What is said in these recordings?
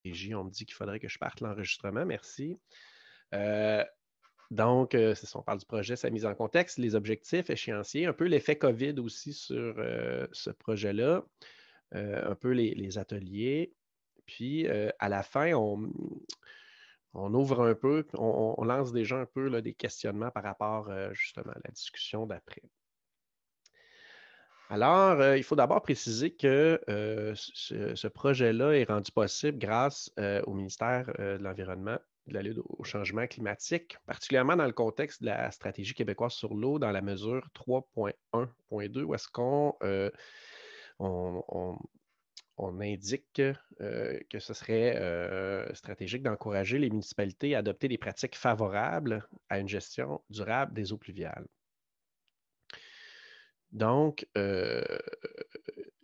Régie, on me dit qu'il faudrait que je parte l'enregistrement. Merci. Donc, c'est ça, on parle du projet, sa mise en contexte, les objectifs, échéanciers, un peu l'effet COVID aussi sur ce projet-là, un peu les ateliers. Puis, à la fin, on ouvre un peu, on lance déjà un peu là, des questionnements par rapport justement à la discussion d'après. Alors, il faut d'abord préciser que ce projet-là est rendu possible grâce au ministère de l'Environnement, de la lutte au changement climatique, particulièrement dans le contexte de la stratégie québécoise sur l'eau, dans la mesure 3.1.2, où est-ce on- on- on indique que ce serait stratégique d'encourager les municipalités à adopter des pratiques favorables à une gestion durable des eaux pluviales. Donc,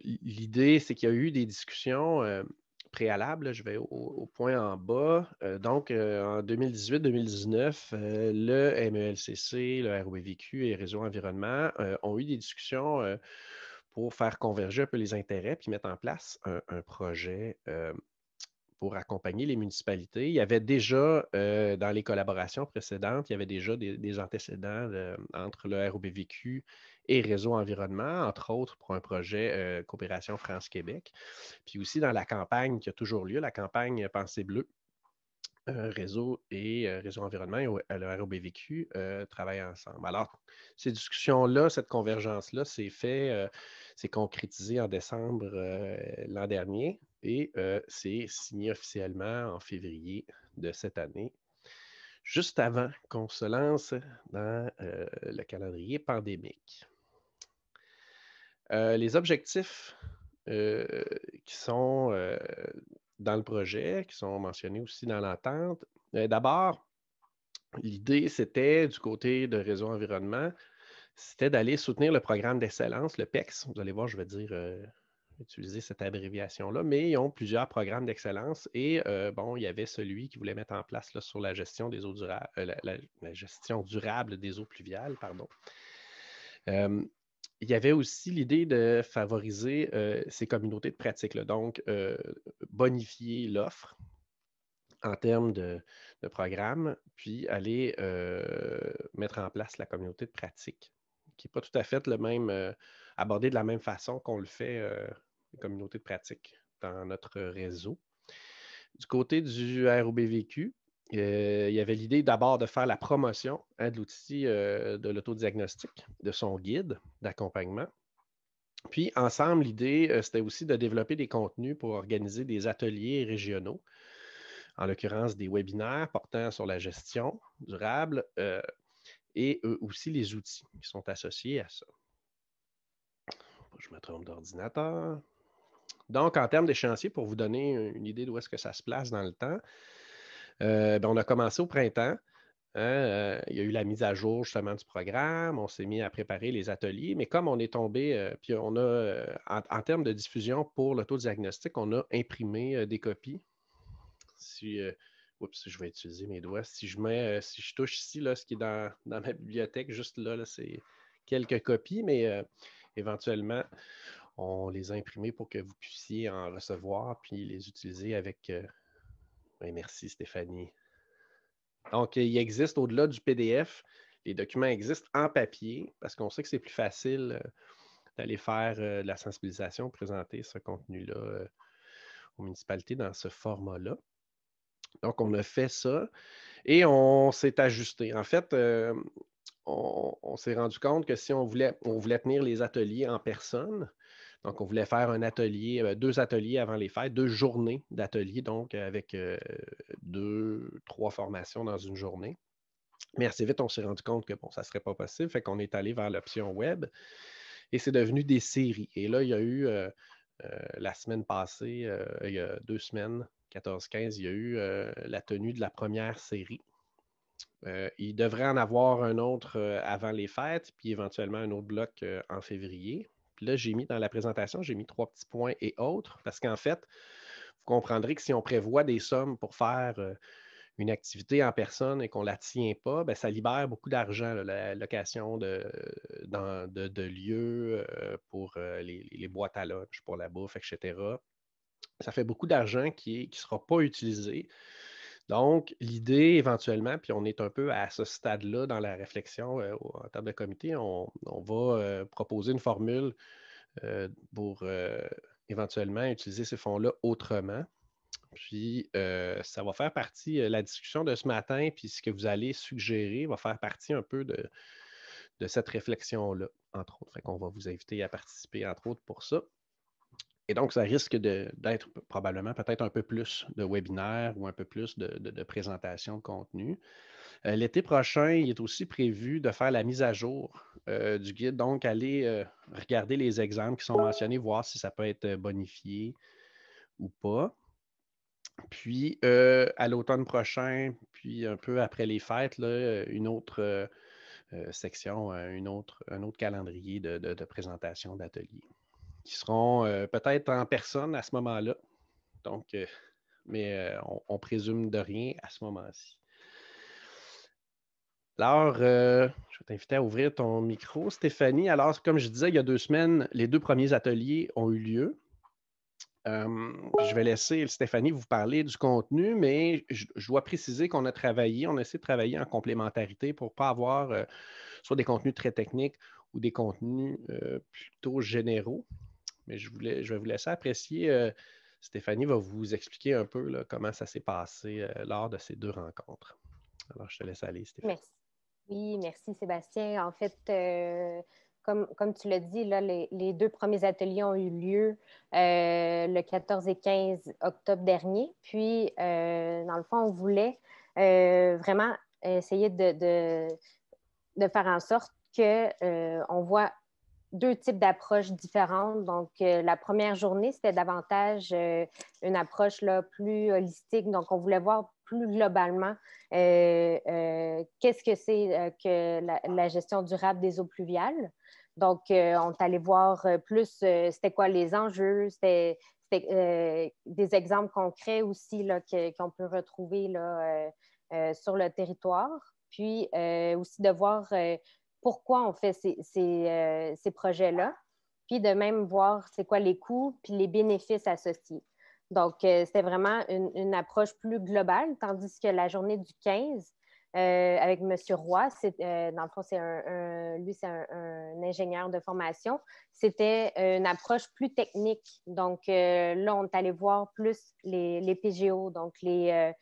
l'idée, c'est qu'il y a eu des discussions préalables. Là, je vais au point en bas. En 2018-2019, le MELCC, le ROBVQ et Réseau Environnement ont eu des discussions pour faire converger un peu les intérêts puis mettre en place un projet pour accompagner les municipalités. Il y avait déjà, dans les collaborations précédentes, il y avait déjà des antécédents entre le ROBVQ et Réseau Environnement, entre autres pour un projet Coopération France-Québec. Puis aussi dans la campagne qui a toujours lieu, la campagne Pensée bleue, Réseau et Réseau Environnement et le ROBVQ travaillent ensemble. Alors, ces discussions-là, cette convergence-là, c'est concrétisé en décembre l'an dernier et c'est signé officiellement en février de cette année, juste avant qu'on se lance dans le calendrier pandémique. Les objectifs qui sont dans le projet, qui sont mentionnés aussi dans l'entente. D'abord, l'idée, c'était du côté de Réseau Environnement, c'était d'aller soutenir le programme d'excellence, le PEX. Vous allez voir, je vais dire, utiliser cette abréviation-là, mais ils ont plusieurs programmes d'excellence et bon, il y avait celui qui voulait mettre en place là, sur la gestion des eaux durables, la gestion durable des eaux pluviales, pardon. Il y avait aussi l'idée de favoriser ces communautés de pratique, là, donc bonifier l'offre en termes de programme, puis aller mettre en place la communauté de pratique, qui n'est pas tout à fait le même, abordé de la même façon qu'on le fait, les communautés de pratique dans notre réseau. Du côté du ROBVQ, il y avait l'idée d'abord de faire la promotion de l'outil de l'autodiagnostic, de son guide d'accompagnement. Puis ensemble, l'idée, c'était aussi de développer des contenus pour organiser des ateliers régionaux, en l'occurrence des webinaires portant sur la gestion durable et aussi les outils qui sont associés à ça. Je me trompe d'ordinateur. Donc, en termes d'échéancier, pour vous donner une idée d'où est-ce que ça se place dans le temps, on a commencé au printemps. Hein, il y a eu la mise à jour justement du programme, on s'est mis à préparer les ateliers, mais comme on est tombé, puis on a, en termes de diffusion pour l'autodiagnostic, on a imprimé des copies. Si, oups, je vais utiliser mes doigts. Si je touche ici, là, ce qui est dans ma bibliothèque, juste là, c'est quelques copies, mais éventuellement, on les a imprimées pour que vous puissiez en recevoir puis les utiliser avec. Oui, merci Stéphanie. Donc, il existe au-delà du PDF, les documents existent en papier parce qu'on sait que c'est plus facile d'aller faire de la sensibilisation, présenter ce contenu-là aux municipalités dans ce format-là. Donc, on a fait ça et on s'est ajusté. En fait, on s'est rendu compte que si on voulait tenir les ateliers en personne, donc on voulait faire un atelier, 2 ateliers avant les fêtes, 2 journées d'ateliers, donc avec 2, 3 formations dans une journée. Mais assez vite, on s'est rendu compte que bon, ça ne serait pas possible, fait qu'on est allé vers l'option web et c'est devenu des séries. Et là, il y a eu la semaine passée, il y a 2 semaines, 14-15, il y a eu la tenue de la première série. Il devrait en avoir un autre avant les fêtes, puis éventuellement un autre bloc en février. Puis là, j'ai mis dans la présentation, j'ai mis 3 petits points et autres, parce qu'en fait, vous comprendrez que si on prévoit des sommes pour faire une activité en personne et qu'on ne la tient pas, bien, ça libère beaucoup d'argent, là, la location de lieux pour les boîtes à lunch, pour la bouffe, etc. ça fait beaucoup d'argent qui ne sera pas utilisé. Donc, l'idée éventuellement, puis on est un peu à ce stade-là dans la réflexion en termes de comité, on va proposer une formule pour éventuellement utiliser ces fonds-là autrement. Puis, ça va faire partie, la discussion de ce matin, puis ce que vous allez suggérer va faire partie un peu de cette réflexion-là, entre autres. Fait qu'on va vous inviter à participer, entre autres, pour ça. Et donc, ça risque d'être probablement peut-être un peu plus de webinaires ou un peu plus de présentations de contenu. L'été prochain, il est aussi prévu de faire la mise à jour du guide. Donc, aller regarder les exemples qui sont mentionnés, voir si ça peut être bonifié ou pas. Puis, à l'automne prochain, puis un peu après les fêtes, là, une autre section, un autre calendrier de présentation d'ateliers qui seront peut-être en personne à ce moment-là. Donc, mais on présume de rien à ce moment-ci. Alors, je vais t'inviter à ouvrir ton micro, Stéphanie. Alors, comme je disais, il y a 2 semaines, les 2 premiers ateliers ont eu lieu. Je vais laisser Stéphanie vous parler du contenu, mais je dois préciser qu'on a essayé de travailler en complémentarité pour ne pas avoir soit des contenus très techniques ou des contenus plutôt généraux. Mais je vais vous laisser apprécier. Stéphanie va vous expliquer un peu là, comment ça s'est passé lors de ces 2 rencontres. Alors, je te laisse aller, Stéphanie. Merci. Oui, merci Sébastien. En fait, comme tu l'as dit, là, les 2 premiers ateliers ont eu lieu le 14 et 15 octobre dernier. Puis, dans le fond, on voulait vraiment essayer de faire en sorte qu'on voit 2 types d'approches différentes. Donc, la première journée, c'était davantage une approche là, plus holistique. Donc, on voulait voir plus globalement qu'est-ce que c'est que la gestion durable des eaux pluviales. Donc, on est allé voir plus c'était quoi les enjeux, c'était des exemples concrets aussi là, qu'on peut retrouver là, sur le territoire. Puis, aussi de voir pourquoi on fait ces projets-là, puis de même voir c'est quoi les coûts puis les bénéfices associés. Donc, c'était vraiment une approche plus globale, tandis que la journée du 15, avec M. Roy, dans le fond, lui, c'est un ingénieur de formation. C'était une approche plus technique. Donc, là, on est allé voir plus les PGO, donc les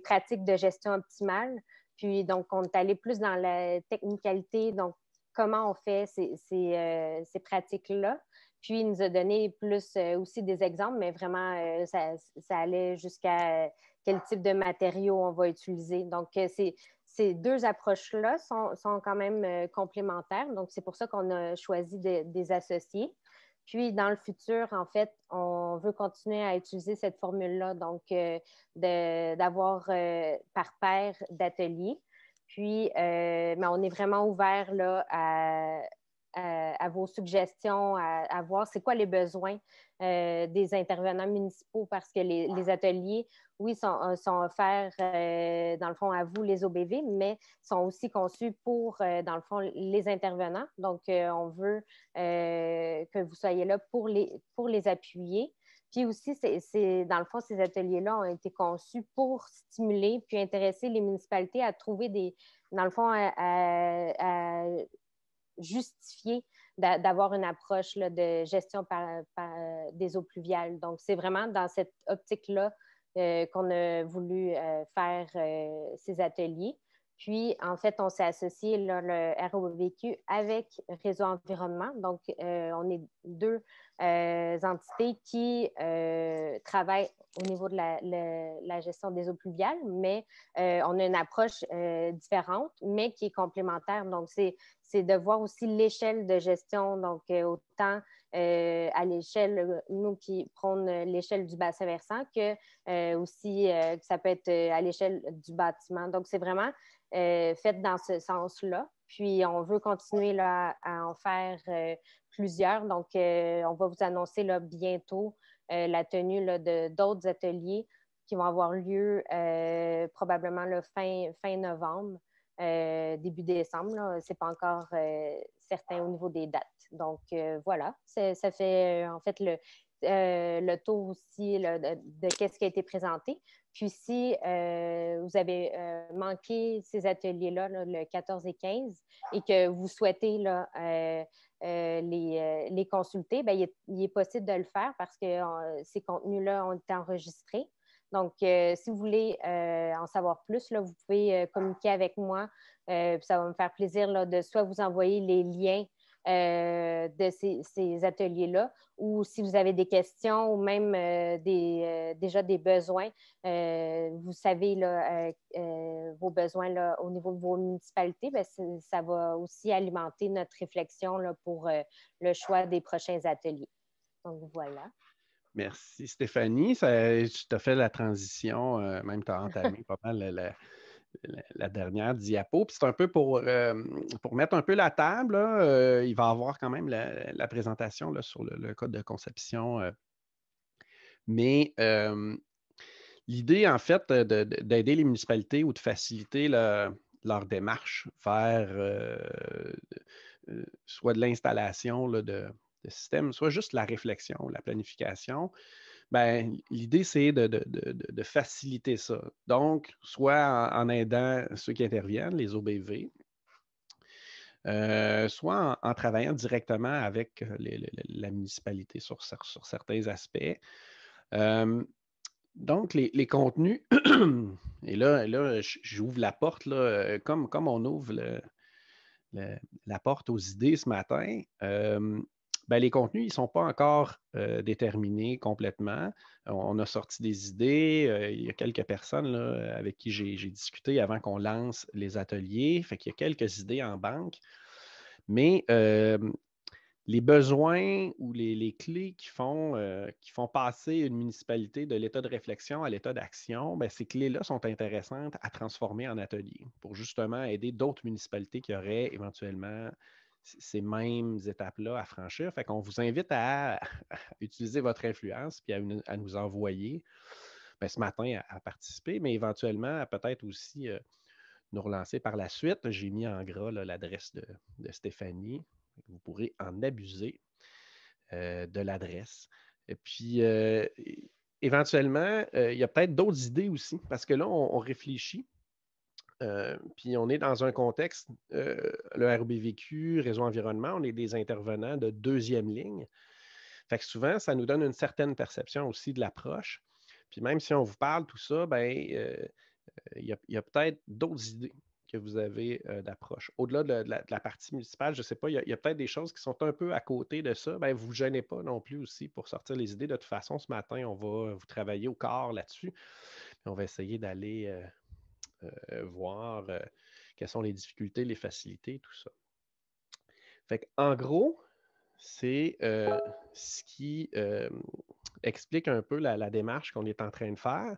pratiques de gestion optimale. Puis, donc, on est allé plus dans la technicalité, donc comment on fait ces pratiques-là. Puis, il nous a donné plus aussi des exemples, mais vraiment, ça allait jusqu'à quel type de matériaux on va utiliser. Donc, ces 2 approches-là sont quand même complémentaires. Donc, c'est pour ça qu'on a choisi des associés. Puis, dans le futur, en fait, on veut continuer à utiliser cette formule-là, donc d'avoir par paire d'ateliers. Puis, mais on est vraiment ouvert là, à vos suggestions, à voir c'est quoi les besoins des intervenants municipaux parce que les ateliers, oui, sont offerts dans le fond à vous, les OBV, mais sont aussi conçus pour, dans le fond, les intervenants. Donc, on veut que vous soyez là pour les appuyer. Puis aussi, dans le fond, ces ateliers-là ont été conçus pour stimuler puis intéresser les municipalités à trouver dans le fond, à justifier d'avoir une approche là, de gestion des eaux pluviales. Donc, c'est vraiment dans cette optique-là qu'on a voulu faire ces ateliers. Puis, en fait, on s'est associé, là, le ROVQ, avec Réseau Environnement. Donc, on est 2 entités qui travaillent au niveau de la gestion des eaux pluviales, mais on a une approche différente, mais qui est complémentaire. Donc, c'est de voir aussi l'échelle de gestion, donc autant à l'échelle, nous qui prônons l'échelle du bassin versant, que aussi que ça peut être à l'échelle du bâtiment. Donc, c'est vraiment fait dans ce sens-là. Puis, on veut continuer là, à en faire plusieurs. Donc, on va vous annoncer là, bientôt la tenue là, d'autres ateliers qui vont avoir lieu probablement le fin novembre. Début décembre. Ce n'est pas encore certain au niveau des dates. Donc, voilà. Ça fait, en fait, le tour aussi là, de qu'est-ce qui a été présenté. Puis si vous avez manqué ces ateliers-là, là, le 14 et 15, et que vous souhaitez là, les consulter, bien, il est possible de le faire parce que ces contenus-là ont été enregistrés. Donc, si vous voulez en savoir plus, là, vous pouvez communiquer avec moi. Puis ça va me faire plaisir là, de soit vous envoyer les liens de ces ateliers-là, ou si vous avez des questions ou même déjà des besoins, vous savez là, vos besoins là, au niveau de vos municipalités, bien, ça va aussi alimenter notre réflexion là, pour le choix des prochains ateliers. Donc, voilà. Merci Stéphanie. Tu as fait la transition, même tu as entamé pas mal la dernière diapo. Puis c'est un peu pour mettre un peu la table. Là, il va y avoir quand même la présentation là, sur le code de conception. Mais l'idée, en fait, d'aider les municipalités ou de faciliter leur démarche vers soit de l'installation de systèmes, soit juste la réflexion, la planification, ben, l'idée, c'est de faciliter ça. Donc, soit en aidant ceux qui interviennent, les OBV, soit en travaillant directement avec la municipalité sur certains aspects. Donc, les contenus, et là j'ouvre la porte, là, comme on ouvre la porte aux idées ce matin. Ben, les contenus, ils ne sont pas encore déterminés complètement. On a sorti des idées. Il y a quelques personnes là, avec qui j'ai discuté avant qu'on lance les ateliers. Fait qu'il y a quelques idées en banque. Mais les besoins ou les clés qui font passer une municipalité de l'état de réflexion à l'état d'action, ben, ces clés-là sont intéressantes à transformer en atelier pour justement aider d'autres municipalités qui auraient éventuellement ces mêmes étapes-là à franchir. Fait qu'on vous invite à utiliser votre influence puis à nous envoyer ben, ce matin à participer, mais éventuellement à peut-être aussi nous relancer par la suite. J'ai mis en gras l'adresse de Stéphanie. Vous pourrez en abuser de l'adresse. Et puis, éventuellement, il y a peut-être d'autres idées aussi, parce que là, on réfléchit. Puis on est dans un contexte, le RBVQ, Réseau Environnement, on est des intervenants de deuxième ligne. Fait que souvent, ça nous donne une certaine perception aussi de l'approche. Puis même si on vous parle tout ça, ben, il y a peut-être d'autres idées que vous avez d'approche. Au-delà de la partie municipale, je ne sais pas, il y a peut-être des choses qui sont un peu à côté de ça. Ben, vous ne vous gênez pas non plus aussi pour sortir les idées. De toute façon, ce matin, on va vous travailler au corps là-dessus. On va essayer d'aller voir quelles sont les difficultés, les facilités, tout ça. Fait en gros, c'est ce qui explique un peu la démarche qu'on est en train de faire.